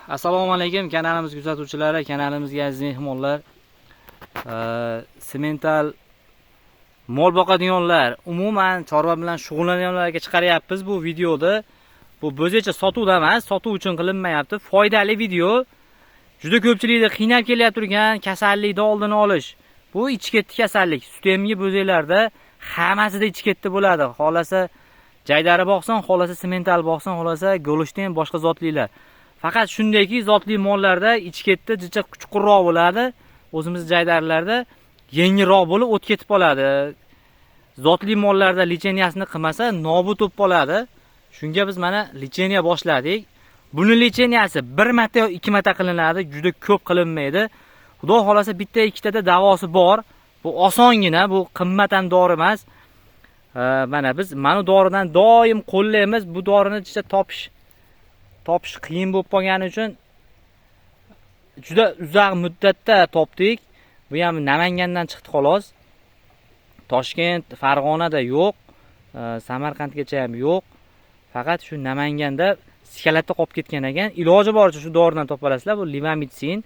Assalomu alaykum kanalimiz kuzatuvchilari, kanalimizga aziz mehmonlar. Semental mol boqadiganlar, umuman chorva bilan shug'ullanganlarga chiqaryapmiz bu videoda. Bu bo'zicha sotuvda emas, sotuv uchun qilinmayapti. Foydali video. Juda ko'pchilikda qiynab kelib turgan kasallikni oldini olish. Bu ichketdi kasallik. Sutemgi bo'zaklarda hammasida ichketdi bo'ladi. Xolasa jaydari boqsan, xolasa semental boqsan, xolasa golishten boshqa zotlilar. Faqat shundayki zotli mollarda ichketdi jicha chuqurroq bo'ladi. O'zimiz jaydarlarda yengilroq bo'lib o't ketib qoladi. Zotli mollarda licheniyasini qilmasa nobud bo'lib qoladi. Shunga biz mana licheniya boshladik. Buni licheniyasi 1 marta yoki 2 marta qilinadi, juda ko'p qilinmaydi. Xudo xolasa bitta ikkitada davosi bor. Bu osongina, bu qimmat ham dori emas. Mana biz mana doridan doim qo'llaymiz. Bu dorini jicha topish qiyin bo'lib qolgani uchun juda uzoq muddatda topdik. Bu ham Namangandan chiqdi xolos. Toshkent, Farg'onada yo'q, Samarqandgacha ham yo'q. Faqat shu Namanganda skalatda qolib ketgan ekan. Iloji boricha shu doridan topalasizlar. Bu Livamitsin.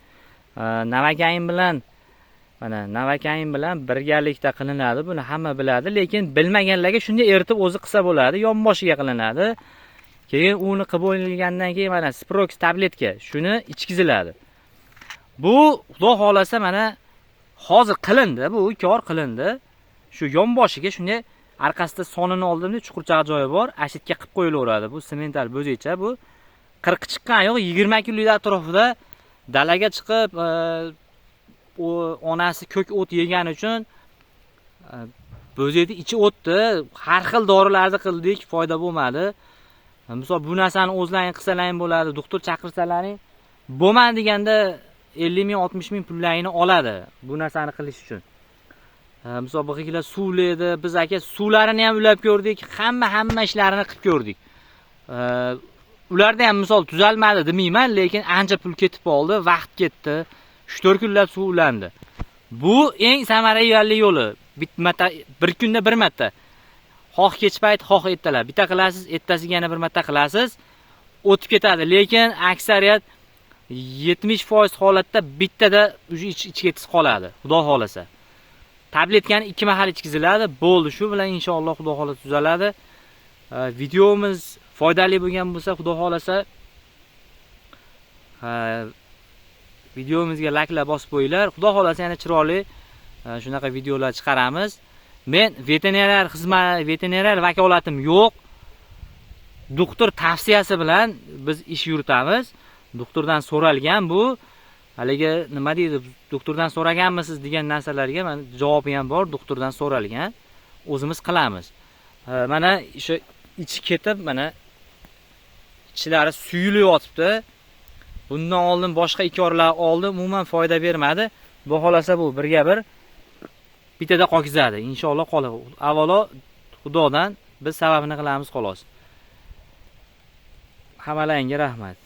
Navakain bilan birgalikda qilinadi. Buni hamma biladi, lekin bilmaganlarga shunday eritib o'zi qilsa bo'ladi. Yonboshiga qilinadi. Keyin uni qilib bo'lgandan keyin mana Sprox tabletka shuni ichkiziladi. Bu xudo xolasa mana hozir qilindi, bu kor qilindi. Shu yonboshiga shunday orqasida sonini oldimda chuqurchaq joyi bor, ashitga qilib qo'yilaveradi. Bu semental bo'zicha, bu 40 chiqqan yo'q, 20 kunlik atrofida dalaga chiqib, onasi ko'k o't yegani uchun bo'zakni ichi o'tdi. Har xil dorilarni qildik, foyda bo'lmadi. Misol bu narsani o'zlaring qilsalaring bo'ladi, doktor chaqirsalaring bo'lmadi deganda 50 ming 60 ming pullaringni oladi bu narsani qilish uchun. Misol biqilar suvlaydi, biz aka suvlarini ham ulab ko'rdik, hamma ishlarini qilib ko'rdik. Ularda ham misol tuzalmadi demayman, lekin ancha pul ketib qoldi, vaqt ketdi. 3-4 kunlab suv ulandi. Bu eng samarali yo'li. Bir kunda bir marta. Xoh kech payt, xoh ertalab. Bitta qilasiz, ertasiga yana bir marta qilasiz, o'tib ketadi. Lekin aksariyat 70% holatda bittada ichketisiz qoladi, xudo xolasa. Tabletkani 2 mahal ichkiziladi, bo'ldi. Shu bilan inshaalloh xudo xolasa tuzaladi. Videomiz foydali bo'lgan bo'lsa, xudo xolasa videomizga layklar bosib qo'yinglar. Xudo xolasa yana chiroyli shunaqa videolar chiqaramiz. Men veterinar vakolatim yo'q. Doktor tavsiyasi bilan biz ish yuritamiz. Doktordan so'ralgan bu. Haligi nima deydi? Doktordan so'raganmisiz degan narsalarga men javobi ham bor. Doktordan so'ralgan. O'zimiz qilamiz. Mana o'sha ichi ketib, mana ichlari suyulib yotibdi. Bundan oldin boshqa ikorlar oldim, umuman foyda bermadi. Bu xolasa bu birga bir bittada qokizadi. Inshaalloh qoladi. Avvalo Xudodan biz sababini qilamiz xolos. Hammalarga rahmat.